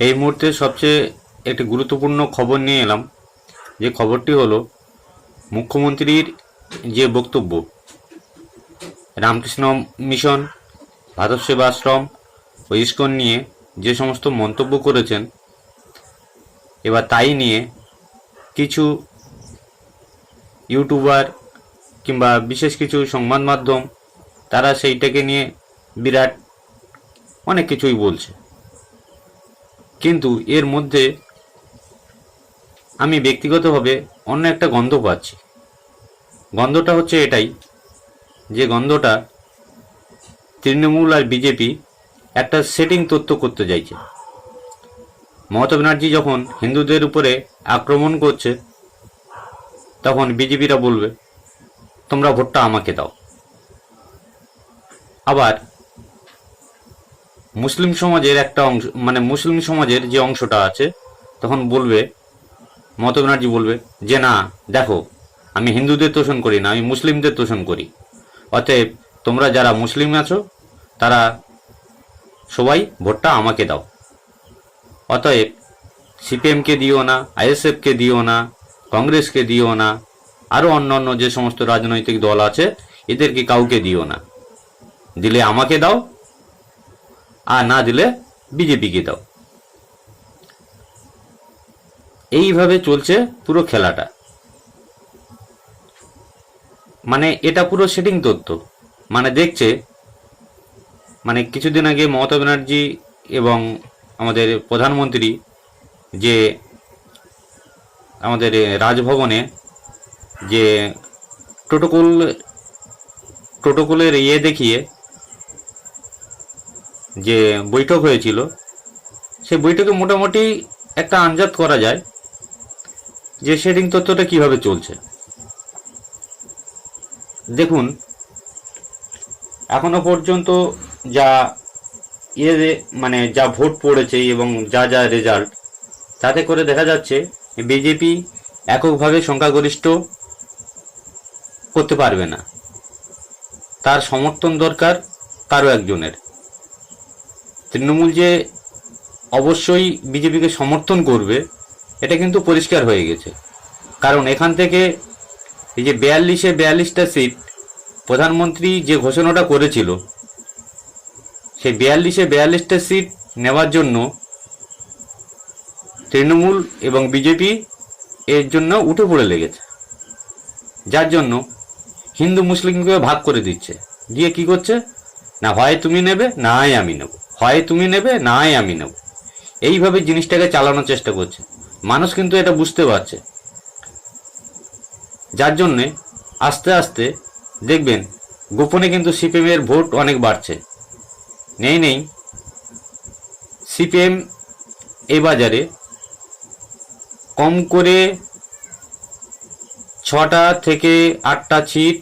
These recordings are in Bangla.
এই মুহূর্তে সবচেয়ে একটি গুরুত্বপূর্ণ খবর নিয়ে এলাম। যে খবরটি হলো মুখ্যমন্ত্রীর যে বক্তব্য রামকৃষ্ণ মিশন, ভারত সেবাশ্রম ও ইস্কন নিয়ে যে সমস্ত মন্তব্য করেছেন, এবার তাই নিয়ে কিছু ইউটিউবার কিংবা বিশেষ কিছু সংবাদ মাধ্যম তারা সেইটাকে নিয়ে বিরাট অনেক কিছুই বলছে। কিন্তু এর মধ্যে আমি ব্যক্তিগতভাবে অন্য একটা গন্ধ পাচ্ছি। গন্ধটা হচ্ছে এটাই, যে গন্ধটা তৃণমূল আর বিজেপি একটা সেটিং তথ্য করতে চাইছে। মমতা ব্যানার্জি যখন হিন্দুদের উপরে আক্রমণ করছে, তখন বিজেপিরা বলবে তোমরা ভোটটা আমাকে দাও। আবার মুসলিম সমাজের একটা অংশ, মানে মুসলিম সমাজের যে অংশটা আছে, তখন বলবে, মমতা ব্যানার্জি বলবে যে না, দেখো আমি হিন্দুদের তোষণ করি না, আমি মুসলিমদের তোষণ করি। অতএব তোমরা যারা মুসলিম আছো তারা সবাই ভোটটা আমাকে দাও। অতএব সিপিএমকে দিও না, আইএসএফকে দিও না, কংগ্রেসকে দিও না, আরও অন্যান্য যে সমস্ত রাজনৈতিক দল আছে এদেরকে কাউকে দিও না। দিলে আমাকে দাও, আর না দিলে বিজেপিকে দাও। এইভাবে চলছে পুরো খেলাটা। মানে এটা পুরো সেটিং তথ্য। মানে দেখছে, মানে কিছুদিন আগে মমতা ব্যানার্জি এবং আমাদের প্রধানমন্ত্রী যে আমাদের রাজভবনে যে প্রোটোকলের দেখিয়ে যে বৈঠক হয়েছিল, সেই বৈঠকে মোটামুটি একটা আন্দাজ করা যায় যে সেটিং তথ্যটা কিভাবে চলছে। দেখুন, এখনো পর্যন্ত যা মানে যা ভোট পড়েছে এবং যা যা রেজাল্ট, তাতে করে দেখা যাচ্ছে বিজেপি এককভাবে সংখ্যাগরিষ্ঠ করতে পারবে না। তার সমর্থন দরকার কারো একজনের। তৃণমূল যে অবশ্যই বিজেপিকে সমর্থন করবে এটা কিন্তু পরিষ্কার হয়ে গেছে। কারণ এখান থেকে এই যে 42টা সিট প্রধানমন্ত্রী যে ঘোষণাটা করেছিল, সেই 42টা সিট নেওয়ার জন্য তৃণমূল এবং বিজেপি এর জন্য উঠে পড়ে লেগেছে। যার জন্য হিন্দু মুসলিমকে ভাগ করে দিচ্ছে, দিয়ে কি করছে না, হয় তুমি নেবে নাই আমি নেব, হয় তুমি নেবে নাই আমি নেব। এইভাবে জিনিসটাকে চালানোর চেষ্টা করছে। মানুষ কিন্তু এটা বুঝতে পারছে। যার জন্যে আস্তে আস্তে দেখবেন গোপনে কিন্তু সিপিএমের ভোট অনেক বাড়ছে। নেই সিপিএম এই বাজারে কম করে 6টা থেকে 8টা সিট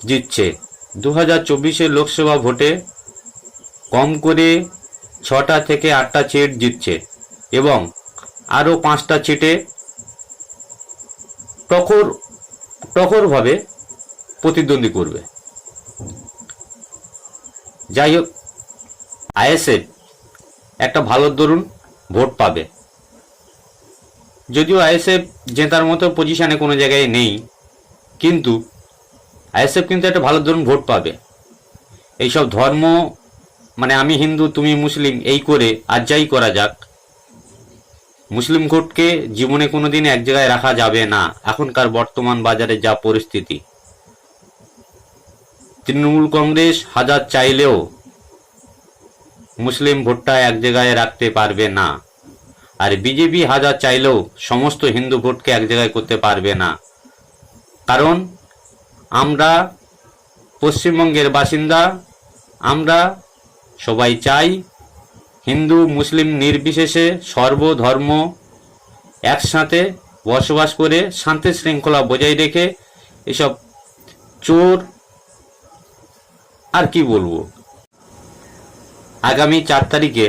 জিতছে। 2024 লোকসভা ভোটে কম করে 6টা থেকে 8টা সিট জিতছে এবং আরও 5টা সিটে টকরভাবে প্রতিদ্বন্দ্বী করবে। যাই হোক, আইএসএফ একটা ভালো দরুন ভোট পাবে। যদিও আইএসএফ জেতার মতো পজিশনে কোনো জায়গায় নেই, কিন্তু আইএসএফ কিন্তু একটা ভালো দরুন ভোট পাবে। এইসব ধর্ম, মানে আমি হিন্দু তুমি মুসলিম, এই করে আর যাই করা যাক, মুসলিম ভোটকে জীবনে কোনোদিন এক জায়গায় রাখা যাবে না। এখনকার বর্তমান বাজারে যা পরিস্থিতি, তৃণমূল কংগ্রেস হাজার চাইলেও মুসলিম ভোটটা এক জায়গায় রাখতে পারবে না, আর বিজেপি হাজার চাইলেও সমস্ত হিন্দু ভোটকে এক জায়গায় করতে পারবে না। কারণ আমরা পশ্চিমবঙ্গের বাসিন্দা, আমরা সবাই চাই হিন্দু মুসলিম নির্বিশেষে সর্বধর্ম একসাথে বসবাস করে শান্তি শৃঙ্খলা বজায় রেখে এসব চোর, আর কি বলবো, আগামী 4 তারিখে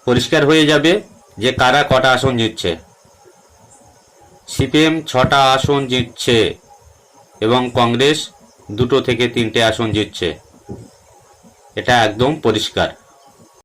পরিষ্কার হয়ে যাবে যে কারা কটা আসন জিতছে। সিপিএম 6টা আসন জিতছে এবং কংগ্রেস 2 থেকে 3টে আসন জিতছে। এটা একদম পরিষ্কার।